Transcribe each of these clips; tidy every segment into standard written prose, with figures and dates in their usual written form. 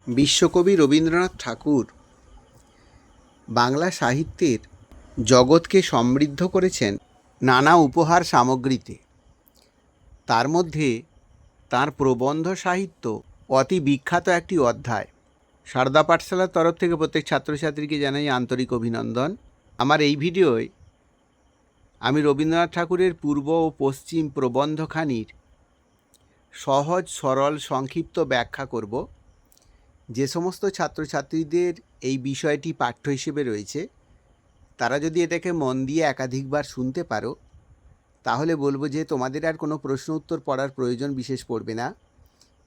বিশ্বকবি রবীন্দ্রনাথ ঠাকুর বাংলা সাহিত্যের জগৎকে সমৃদ্ধ করেছেন নানা উপহার সামগ্রীতে। তার মধ্যে তাঁর প্রবন্ধ সাহিত্য অতি বিখ্যাত একটি অধ্যায়। সারদা পাঠশালার তরফ থেকে প্রত্যেক ছাত্রছাত্রীকে জানাই আন্তরিক অভিনন্দন। আমার এই ভিডিওয় আমি রবীন্দ্রনাথ ঠাকুরের পূর্ব ও পশ্চিম প্রবন্ধখানির সহজ সরল সংক্ষিপ্ত ব্যাখ্যা করব। যে সমস্ত ছাত্রছাত্রীদের এই বিষয়টি পাঠ্য হিসেবে রয়েছে, তারা যদি এটাকে মন দিয়ে একাধিকবার শুনতে পারো, তাহলে বলবো যে তোমাদের আর কোনো প্রশ্ন উত্তর পড়ার প্রয়োজন বিশেষ পড়বে না।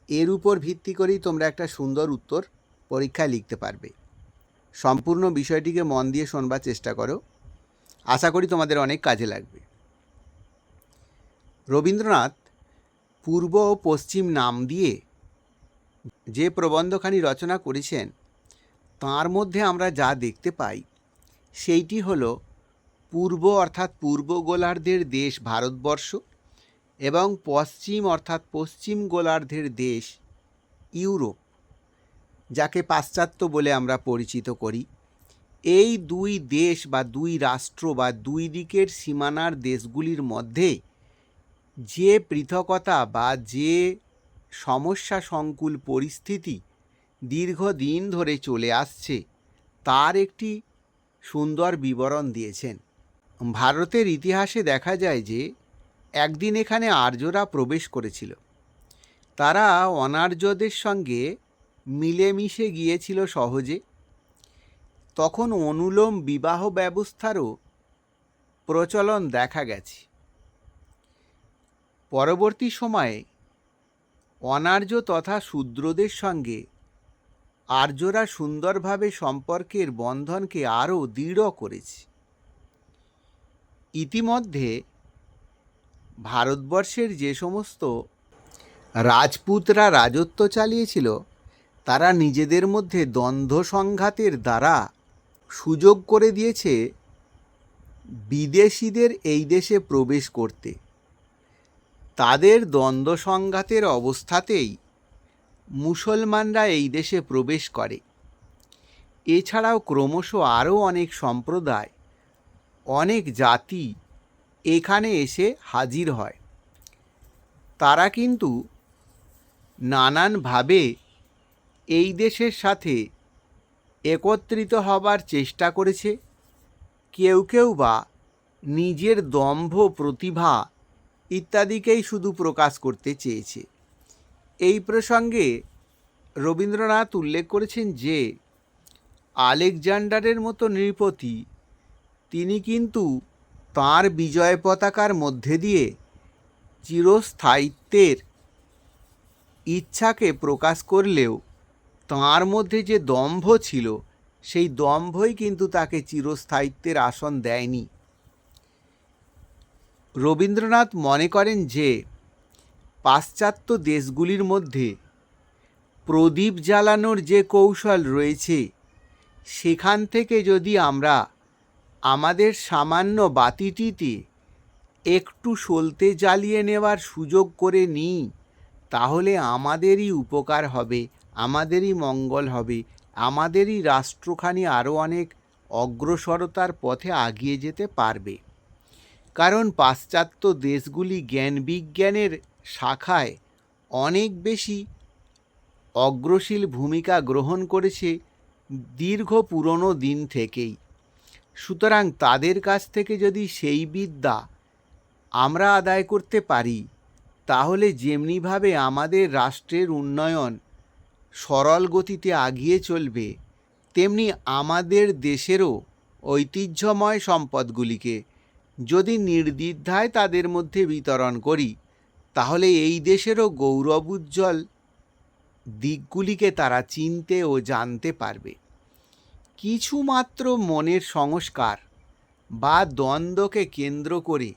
এর উপর ভিত্তি করেই তোমরা একটা সুন্দর উত্তর পরীক্ষায় লিখতে পারবে। সম্পূর্ণ বিষয়টিকে মন দিয়ে শোনবার চেষ্টা করো, আশা করি তোমাদের অনেক কাজে লাগবে। রবীন্দ্রনাথ পূর্ব ও পশ্চিম নাম দিয়ে যে প্রবন্ধখানি রচনা করেছেন, তার মধ্যে আমরা যা দেখতে পাই সেইটি হলো পূর্ব অর্থাৎ পূর্ব গোলার্ধের দেশ ভারতবর্ষ এবং পশ্চিম অর্থাৎ পশ্চিম গোলার্ধের দেশ ইউরোপ, যাকে পাশ্চাত্য বলে আমরা পরিচিত করি। এই দুই দেশ বা দুই রাষ্ট্র বা দুই দিকের সীমানার দেশগুলির মধ্যে যে পৃথকতা বা যে সমস্যা সংকুল পরিস্থিতি দীর্ঘদিন ধরে চলে আসছে, তার একটি সুন্দর বিবরণ দিয়েছেন। ভারতের ইতিহাসে দেখা যায় যে একদিন এখানে আর্যরা প্রবেশ করেছিল। তারা অনার্যদের সঙ্গে মিলেমিশে গিয়েছিল সহজে। তখন অনুলোম বিবাহ ব্যবস্থারও প্রচলন দেখা গেছে। পরবর্তী সময়ে অনার্য তথা শূদ্রদের সঙ্গে আর্যরা সুন্দরভাবে সম্পর্কের বন্ধনকে আরও দৃঢ় করেছে। ইতিমধ্যে ভারতবর্ষের যে সমস্ত রাজপুতরা রাজত্ব চালিয়েছিল, তারা নিজেদের মধ্যে দ্বন্দ্ব সংঘাতের দ্বারা সুযোগ করে দিয়েছে বিদেশিদের এই দেশে প্রবেশ করতে। তাদের দ্বন্দ্ব সংঘাতের অবস্থাতেই মুসলমানরা এই দেশে প্রবেশ করে। এছাড়াও ক্রমশ আরও অনেক সম্প্রদায়, অনেক জাতি এখানে এসে হাজির হয়। তারা কিন্তু নানানভাবে এই দেশের সাথে একত্রিত হবার চেষ্টা করেছে। কেউ কেউ বা নিজের দম্ভ প্রতিভা ইত্যাদিকেই শুধু প্রকাশ করতে চেয়েছে। এই প্রসঙ্গে রবীন্দ্রনাথ উল্লেখ করেছেন যে আলেকজান্ডারের মতো নৃপতি, তিনি কিন্তু তাঁর বিজয় পতাকার মধ্যে দিয়ে চিরস্থায়িত্বের ইচ্ছাকে প্রকাশ করলেও তাঁর মধ্যে যে দম্ভ ছিল, সেই দম্ভই কিন্তু তাকে চিরস্থায়িত্বের আসন দেয়নি। রবীন্দ্রনাথ মনে করেন যে পাশ্চাত্য দেশগুলির মধ্যে প্রদীপ জ্বালানোর যে কৌশল রয়েছে, সেখান থেকে যদি আমরা আমাদের সামান্য বাতিটিতে একটু সলতে জ্বালিয়ে নেওয়ার সুযোগ করে নিই, তাহলে আমাদেরই উপকার হবে, আমাদেরই মঙ্গল হবে, আমাদেরই রাষ্ট্রখানি আরও অনেক অগ্রসরতার পথে এগিয়ে যেতে পারবে। কারণ পাশ্চাত্য দেশগুলি জ্ঞান বিজ্ঞানের শাখায় অনেক বেশি অগ্রশীল ভূমিকা গ্রহণ করেছে দীর্ঘ পুরনো দিন থেকেই। সুতরাং তাদের কাছ থেকে যদি সেই বিদ্যা আমরা আদায় করতে পারি, তাহলে যেমনিভাবে আমাদের রাষ্ট্রের উন্নয়ন সরল গতিতে এগিয়ে চলবে, তেমনি আমাদের দেশেরও ঐতিহ্যময় সম্পদগুলিকে যদি নির্দ্বিধায় তাদের মধ্যে বিতরণ করি, তাহলে এই দেশেরও গৌরবোজ্জ্বল দিকগুলিকে তারা চিনতে ও জানতে পারবে। কিছুমাত্র মনের সংস্কার বা দ্বন্দ্বকে কেন্দ্র করে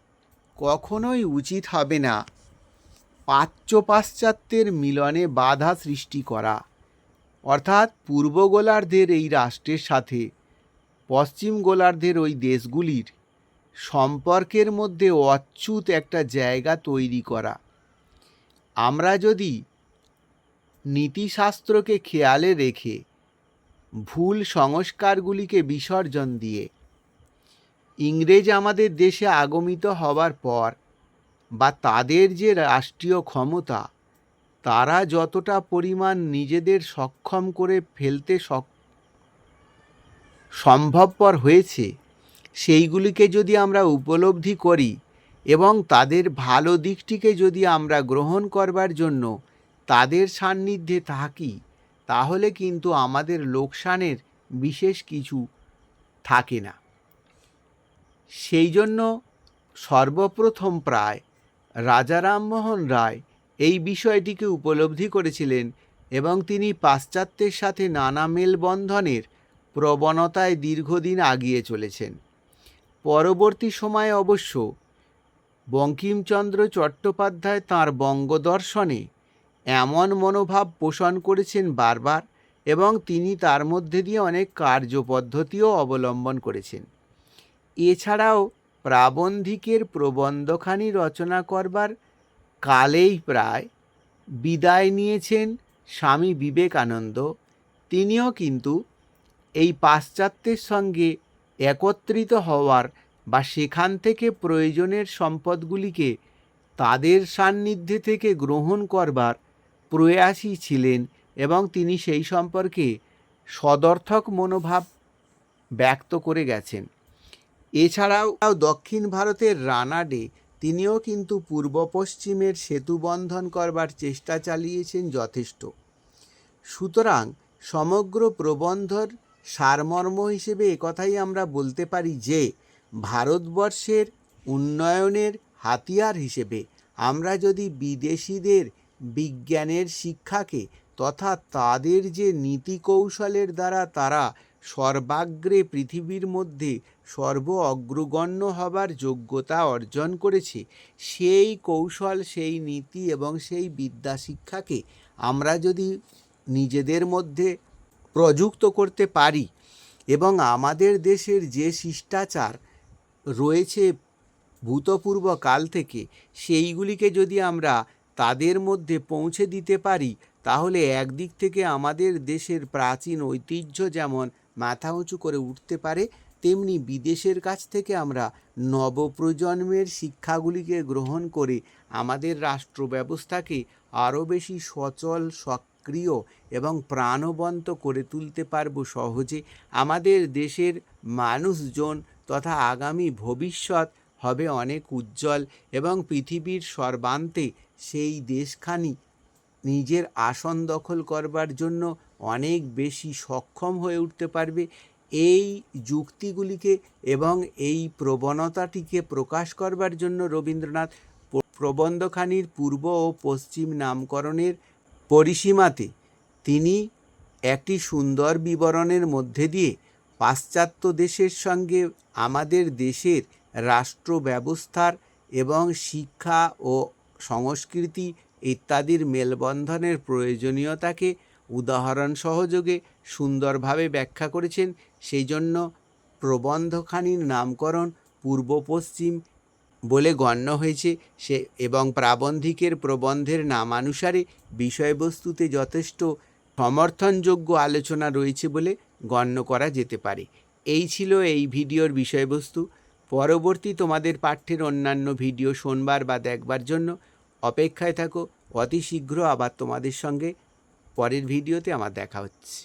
কখনোই উচিত হবে না প্রাচ্য পাশ্চাত্যের মিলনে বাধা সৃষ্টি করা। অর্থাৎ পূর্ব গোলার্ধের এই রাষ্ট্রের সাথে পশ্চিম গোলার্ধের ওই দেশগুলির সম্পর্কের মধ্যে অচ্যুত একটা জায়গা তৈরি করা। আমরা যদি নীতিশাস্ত্রকে খেয়ালে রেখে ভুল সংস্কারগুলিকে বিসর্জন দিয়ে ইংরেজ আমাদের দেশে আগমিত হওয়ার পর বা তাদের যে রাষ্ট্রীয় ক্ষমতা, তারা যতটা পরিমাণ নিজেদের সক্ষম করে ফেলতে সম্ভবপর হয়েছে, সেইগুলিকে যদি আমরা উপলব্ধি করি এবং তাদের ভালো দিকটিকে যদি আমরা গ্রহণ করবার জন্য তাদের সান্নিধ্যে থাকি, তাহলে কিন্তু আমাদের লোকসানের বিশেষ কিছু থাকে না। সেই জন্য সর্বপ্রথম প্রায় রাজা রামমোহন রায় এই বিষয়টিকে উপলব্ধি করেছিলেন এবং তিনি পাশ্চাত্যের সাথে নানা মেলবন্ধনের প্রবণতায় দীর্ঘদিন আগিয়ে চলেছেন। পরবর্তী সময়ে অবশ্য বঙ্কিমচন্দ্র চট্টোপাধ্যায় তাঁর বঙ্গদর্শনে এমন মনোভাব পোষণ করেছেন বারবার, এবং তিনি তার মধ্যে দিয়ে অনেক কার্যপদ্ধতিও অবলম্বন করেছেন। এছাড়াও প্রাবন্ধিকের প্রবন্ধখানি রচনা করবার কালেই প্রায় বিদায় নিয়েছেন স্বামী বিবেকানন্দ। তিনিও কিন্তু এই পাশ্চাত্যের সঙ্গে একত্রিত হওয়ার বা সেখান থেকে প্রয়োজনের সম্পদগুলিকে তাদের সান্নিধ্যে থেকে গ্রহণ করবার প্রয়াসী ছিলেন, এবং তিনি সেই সম্পর্কে সদর্থক মনোভাব ব্যক্ত করে গেছেন। এছাড়াও দক্ষিণ ভারতের রানাডে তিনিও কিন্তু পূর্ব পশ্চিমের সেতু বন্ধন করবার চেষ্টা চালিয়েছেন যথেষ্ট। সুতরাং সমগ্র প্রবন্ধর সারমর্ম হিসেবে একথাই আমরা বলতে পারি যে ভারতবর্ষের উন্নয়নের হাতিয়ার হিসেবে আমরা যদি বিদেশিদের বিজ্ঞানের শিক্ষাকে তথা তাদের যে নীতি কৌশলের দ্বারা তারা সর্বাগ্রে পৃথিবীর মধ্যে অগ্রগণ্য হবার যোগ্যতা অর্জন করেছে, সেই কৌশল, সেই নীতি এবং সেই বিদ্যা শিক্ষাকে আমরা যদি নিজেদের মধ্যে প্রযুক্ত করতে পারি এবং আমাদের দেশের যে শিষ্টাচার রয়েছে ভূতপূর্ব কাল থেকে, সেইগুলিকে যদি আমরা তাদের মধ্যে পৌঁছে দিতে পারি, তাহলে একদিক থেকে আমাদের দেশের প্রাচীন ঐতিহ্য যেমন মাথা উঁচু করে উঠতে পারে, তেমনি বিদেশের কাছ থেকে আমরা নবপ্রজন্মের শিক্ষাগুলিকে গ্রহণ করে আমাদের রাষ্ট্র ব্যবস্থাকে আরও বেশি সচল, সক্রিয় এবং প্রাণবন্ত করে তুলতে পারবো সহজে। আমাদের দেশের মানুষজন তথা আগামী ভবিষ্যৎ হবে অনেক উজ্জ্বল, এবং পৃথিবীর সর্বান্তে সেই দেশখানি নিজের আসন দখল করবার জন্য অনেক বেশি সক্ষম হয়ে উঠতে পারবে। এই যুক্তিগুলিকে এবং এই প্রবণতাটিকে প্রকাশ করবার জন্য রবীন্দ্রনাথ প্রবন্ধখানির পূর্ব ও পশ্চিম নামকরণের পরিসীমাতে তিনি একটি সুন্দর বিবরণের মধ্যে দিয়ে পাশ্চাত্য দেশের সঙ্গে আমাদের দেশের রাষ্ট্র ব্যবস্থার এবং শিক্ষা ও সংস্কৃতি ইত্যাদির মেলবন্ধনের প্রয়োজনীয়তাকে উদাহরণ সহযোগে সুন্দরভাবে ব্যাখ্যা করেছেন। সেই জন্য প্রবন্ধখানির নামকরণ পূর্ব পশ্চিম বলে গণ্য হয়েছে এবং প্রাবন্ধিকের প্রবন্ধের নামানুসারে বিষয়বস্তুতে যথেষ্ট সমর্থনযোগ্য আলোচনা রয়েছে বলে গণ্য করা যেতে পারে। এই ছিল এই ভিডিওর বিষয়বস্তু। পরবর্তী তোমাদের পাঠ্যের অন্যান্য ভিডিও শোনবার বা দেখবার জন্য অপেক্ষায় থাকো। অতি শীঘ্র আবার তোমাদের সঙ্গে পরের ভিডিওতে আমার দেখা হচ্ছে।